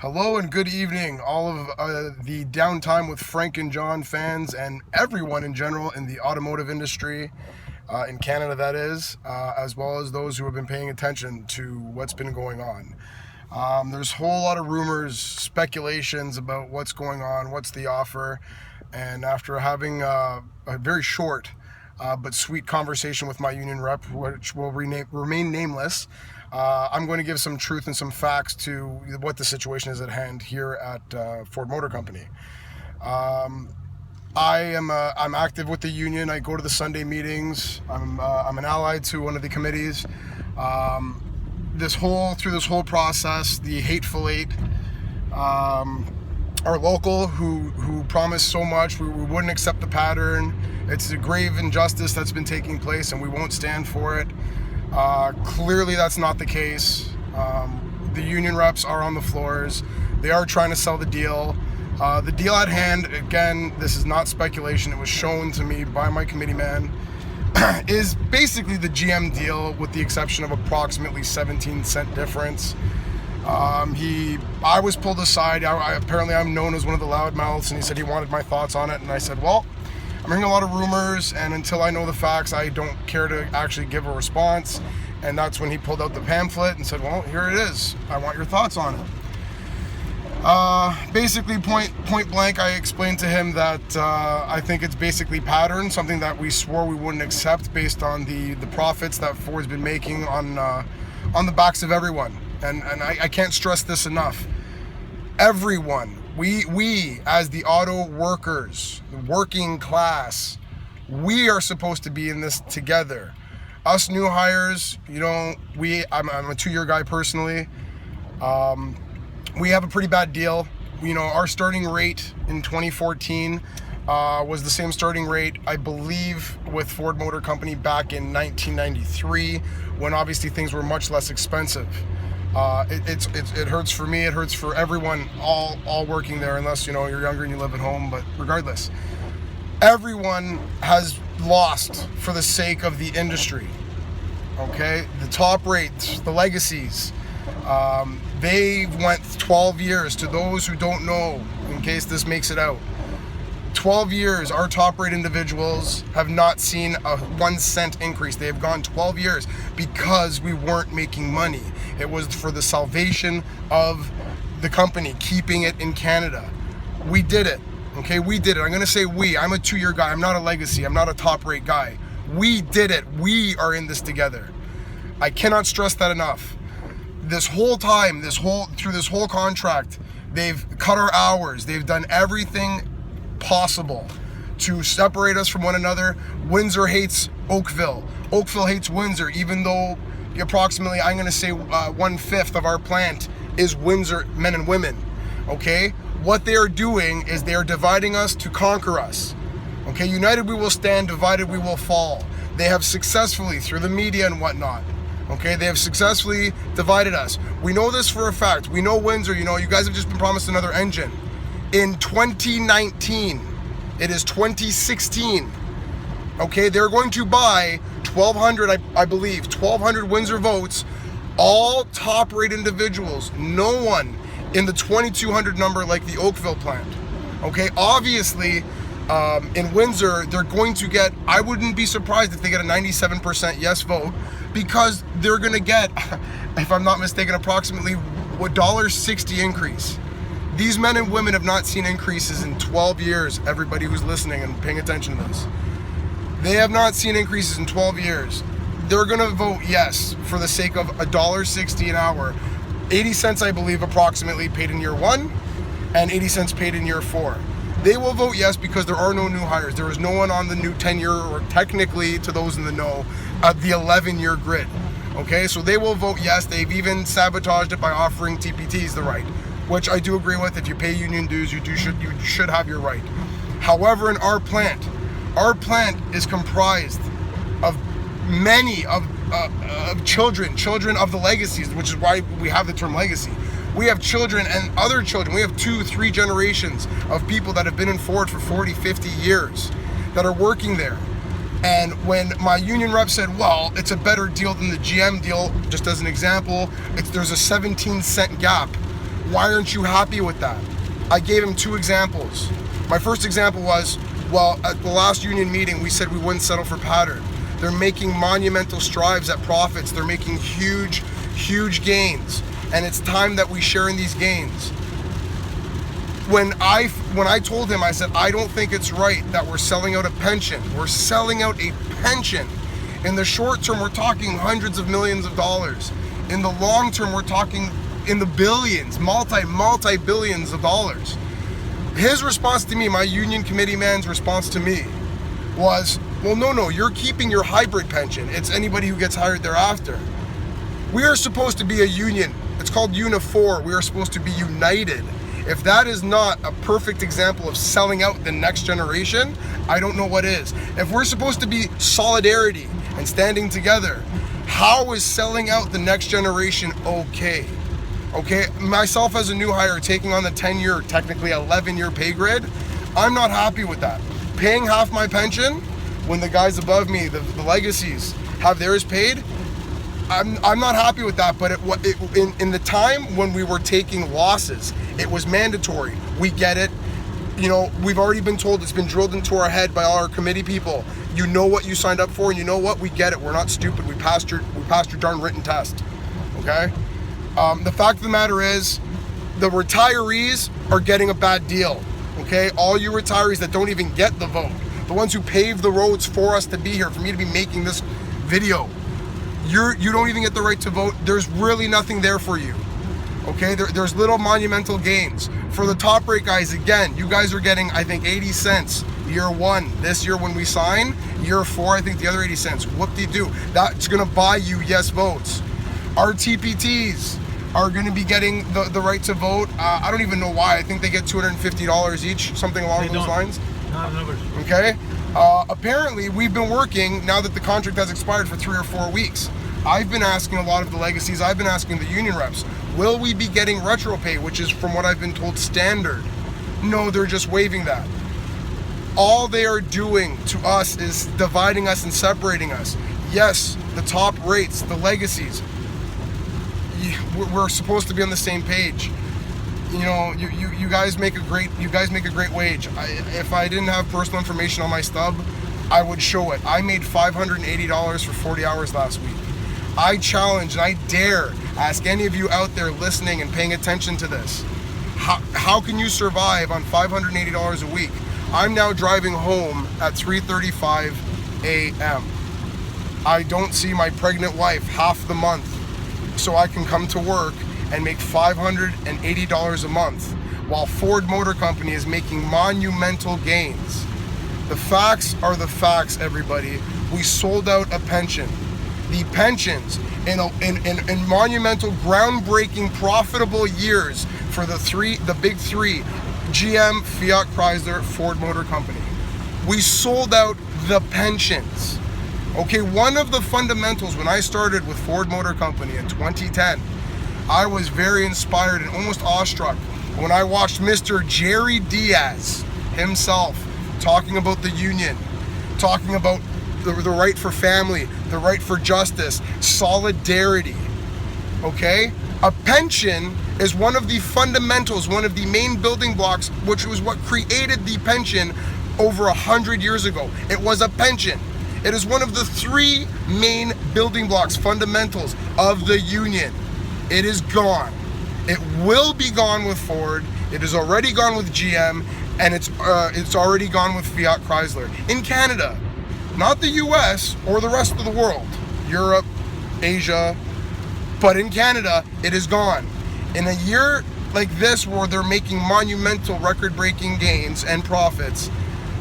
Hello and good evening, all of the Downtime with Frank and John fans and everyone in general in the automotive industry, in Canada that is, as well as those who have been paying attention to what's been going on. There's a whole lot of rumors, speculations about what's going on, what's the offer, and after having a very short but sweet conversation with my union rep, which will remain nameless, I'm going to give some truth and some facts to what the situation is at hand here at Ford Motor Company. I'm active with the union. I go to the Sunday meetings. I'm an ally to one of the committees. Through this whole process, the Hateful Eight, our local who promised so much, we wouldn't accept the pattern. It's a grave injustice that's been taking place, and we won't stand for it. Clearly that's not the case. The union reps are on the floors. They are trying to sell the deal. The deal at hand, again, this is not speculation, it was shown to me by my committee man, is basically the GM deal with the exception of approximately 17-cent difference. I was pulled aside. Apparently I'm known as one of the loudmouths, and he said he wanted my thoughts on it, and I said, well, I'm hearing a lot of rumors, and until I know the facts, I don't care to actually give a response. And that's when he pulled out the pamphlet and said, well, here it is. I want your thoughts on it. Basically, point blank, I explained to him that I think it's basically pattern, something that we swore we wouldn't accept based on the profits that Ford's been making on the backs of everyone. And I can't stress this enough. Everyone. We as the auto workers, the working class, we are supposed to be in this together. Us new hires, I'm a 2-year guy personally. We have a pretty bad deal. Our starting rate in 2014 was the same starting rate, I believe, with Ford Motor Company back in 1993, when obviously things were much less expensive. It hurts for me, it hurts for everyone, all working there, unless you're younger and you live at home. But regardless, everyone has lost for the sake of the industry. Okay, the top rates, the legacies, they went 12 years. To those who don't know, in case this makes it out, 12 years, our top rate individuals have not seen a 1 cent increase. They have gone 12 years because we weren't making money. It was for the salvation of the company, keeping it in Canada. We did it. Okay, we did it. I'm going to say we. I'm a 2-year guy. I'm not a legacy. I'm not a top rate guy. We did it. We are in this together. I cannot stress that enough. This whole time, through this whole contract, they've cut our hours. They've done everything possible to separate us from one another. Windsor hates Oakville. Oakville hates Windsor, even though approximately, I'm going to say 1/5 of our plant is Windsor men and women. Okay? What they are doing is they are dividing us to conquer us. Okay? United we will stand, divided we will fall. They have successfully, through the media and whatnot, okay, they have successfully divided us. We know this for a fact. We know Windsor, you guys have just been promised another engine. In 2019, it is 2016, okay, they're going to buy 1,200, I believe, 1,200 Windsor votes, all top rate individuals, no one in the 2,200 number like the Oakville plant, okay? Obviously, in Windsor, they're going to get, I wouldn't be surprised if they get a 97% yes vote, because they're going to get, if I'm not mistaken, approximately $1.60 increase. These men and women have not seen increases in 12 years, everybody who's listening and paying attention to this. They have not seen increases in 12 years. They're going to vote yes for the sake of $1.60 an hour. 80 cents, I believe, approximately paid in year 1 and 80 cents paid in year 4. They will vote yes because there are no new hires. There is no one on the new 10-year, or technically, to those in the know, the 11-year grid. Okay, so they will vote yes. They've even sabotaged it by offering TPTs the right, which I do agree with. If you pay union dues, you should have your right. However, in our plant is comprised of many of children of the legacies, which is why we have the term legacy. We have children and other children. We have 2-3 generations of people that have been in Ford for 40, 50 years that are working there. And when my union rep said, well, it's a better deal than the GM deal, just as an example, there's a 17-cent gap. Why aren't you happy with that? I gave him 2 examples. My first example was, well, at the last union meeting, we said we wouldn't settle for pattern. They're making monumental strides at profits. They're making huge, huge gains. And it's time that we share in these gains. When I told him, I said, I don't think it's right that we're selling out a pension. We're selling out a pension. In the short term, we're talking hundreds of millions of dollars. In the long term, we're talking in the billions, multi-billions of dollars. His response to me, my union committee man's response to me was, well, no, you're keeping your hybrid pension. It's anybody who gets hired thereafter. We are supposed to be a union. It's called Unifor. We are supposed to be united. If that is not a perfect example of selling out the next generation, I don't know what is. If we're supposed to be solidarity and standing together, how is selling out the next generation okay? Okay, myself as a new hire taking on the 10-year, technically 11-year pay grid, I'm not happy with that. Paying half my pension when the guys above me, the legacies, have theirs paid, I'm not happy with that. But in the time when we were taking losses, it was mandatory. We get it. You know, we've already been told, it's been drilled into our head by all our committee people. You know what you signed up for, and you know what? We get it. We're not stupid. We passed your darn written test. Okay? The fact of the matter is, the retirees are getting a bad deal. Okay? All you retirees that don't even get the vote, the ones who paved the roads for us to be here, for me to be making this video, you don't even get the right to vote. There's really nothing there for you. Okay, there's little monumental gains. For the top rate guys, again, you guys are getting, I think, 80 cents year 1. This year when we sign, year 4, I think the other 80 cents. Whoop-de-doo. That's gonna buy you yes votes. Our TPTs are gonna be getting the right to vote. I don't even know why. I think they get $250 each, something along those lines. Not numbers. Okay, apparently we've been working, now that the contract has expired, for 3 or 4 weeks. I've been asking a lot of the legacies, I've been asking the union reps, will we be getting retro pay, which is, from what I've been told, standard? No, they're just waiving that. All they are doing to us is dividing us and separating us. Yes, the top rates, the legacies, we're supposed to be on the same page. You know, you guys make a great wage. If I didn't have personal information on my stub, I would show it. I made $580 for 40 hours last week. I challenge and I dare ask any of you out there listening and paying attention to this, how can you survive on $580 a week? I'm now driving home at 3:35 a.m. I don't see my pregnant wife half the month, so I can come to work and make $580 a month, while Ford Motor Company is making monumental gains. The facts are the facts, everybody. We sold out a pension. The pensions in monumental, groundbreaking, profitable years for the big three, GM, Fiat Chrysler, Ford Motor Company. We sold out the pensions. Okay, one of the fundamentals when I started with Ford Motor Company in 2010, I was very inspired and almost awestruck when I watched Mr. Jerry Diaz himself talking about the union, talking about the right for family, the right for justice, solidarity. Okay? A pension is one of the fundamentals, one of the main building blocks, which was what created the pension over 100 years ago. It was a pension. It is one of the 3 main building blocks, fundamentals of the union. It is gone. It will be gone with Ford. It is already gone with GM, and it's already gone with Fiat Chrysler. In Canada, not the US or the rest of the world, Europe, Asia, but in Canada, it is gone. In a year like this where they're making monumental record-breaking gains and profits,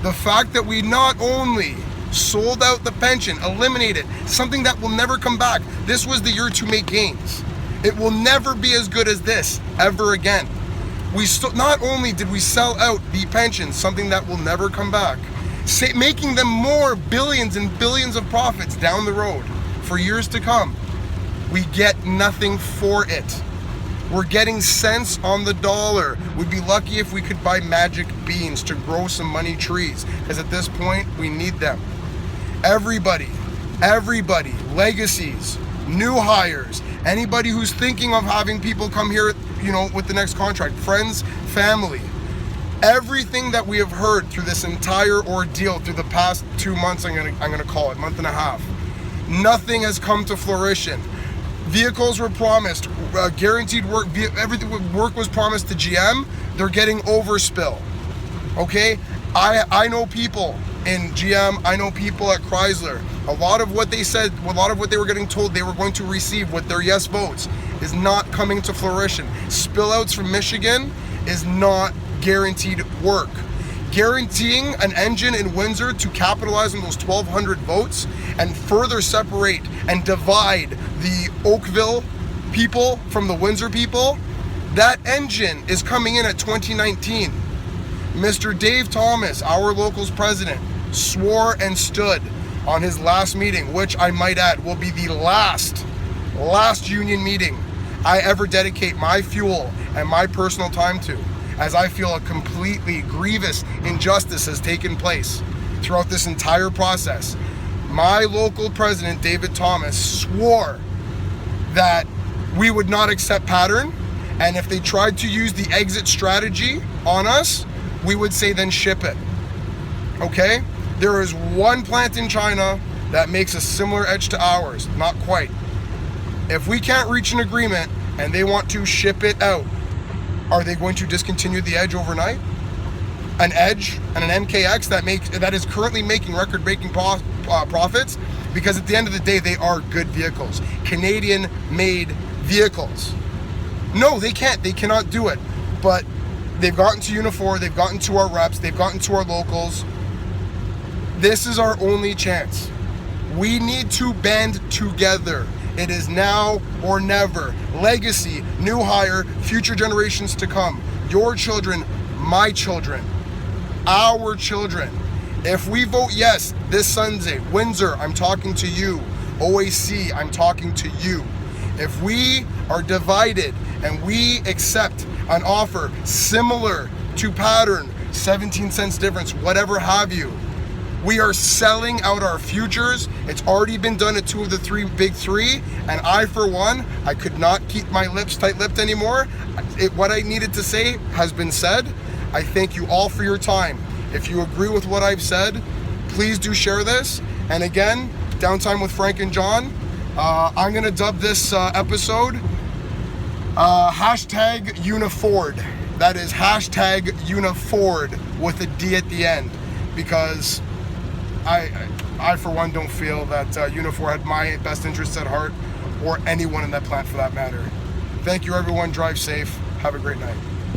the fact that we not only sold out the pension, eliminated something that will never come back. This was the year to make gains. It will never be as good as this ever again. Not only did we sell out the pensions, something that will never come back, making them more billions and billions of profits down the road for years to come, we get nothing for it. We're getting cents on the dollar. We'd be lucky if we could buy magic beans to grow some money trees, because at this point, we need them. Everybody, legacies, new hires, anybody who's thinking of having people come here, you know, with the next contract, friends, family. Everything that we have heard through this entire ordeal through the past 2 months, I'm gonna call it, month and a half, nothing has come to fruition. Vehicles were promised, guaranteed work, everything work was promised to GM. They're getting overspill. Okay, I know people in GM, I know people at Chrysler. A lot of what they said, a lot of what they were getting told they were going to receive with their yes votes is not coming to fruition. Spillouts from Michigan is not guaranteed work. Guaranteeing an engine in Windsor to capitalize on those 1,200 votes and further separate and divide the Oakville people from the Windsor people, that engine is coming in at 2019. Mr. Dave Thomas, our locals president, swore and stood on his last meeting, which I might add will be the last union meeting I ever dedicate my fuel and my personal time to, as I feel a completely grievous injustice has taken place throughout this entire process. My local president, David Thomas, swore that we would not accept pattern, and if they tried to use the exit strategy on us, we would say then ship it. Okay? There is one plant in China that makes a similar edge to ours, not quite. If we can't reach an agreement and they want to ship it out, are they going to discontinue the Edge overnight? An Edge and an NKX that is currently making record-breaking profits, because at the end of the day, they are good vehicles, Canadian-made vehicles. No, they can't. They cannot do it. But they've gotten to Unifor, they've gotten to our reps, they've gotten to our locals. This is our only chance. We need to band together. It is now or never. Legacy, new hire, future generations to come. Your children, my children, our children. If we vote yes this Sunday, Windsor, I'm talking to you. OAC, I'm talking to you. If we are divided and we accept an offer similar to pattern, 17 cents difference, whatever have you, we are selling out our futures. It's already been done at two of the big three, and I, for one, I could not keep my lips tight-lipped anymore. What I needed to say has been said. I thank you all for your time. If you agree with what I've said, please do share this. And again, Downtime with Frank and John. I'm gonna dub this episode hashtag UniforD. That is hashtag UniforD with a D at the end, because I for one don't feel that Unifor had my best interests at heart, or anyone in that plant for that matter. Thank you everyone, drive safe, have a great night.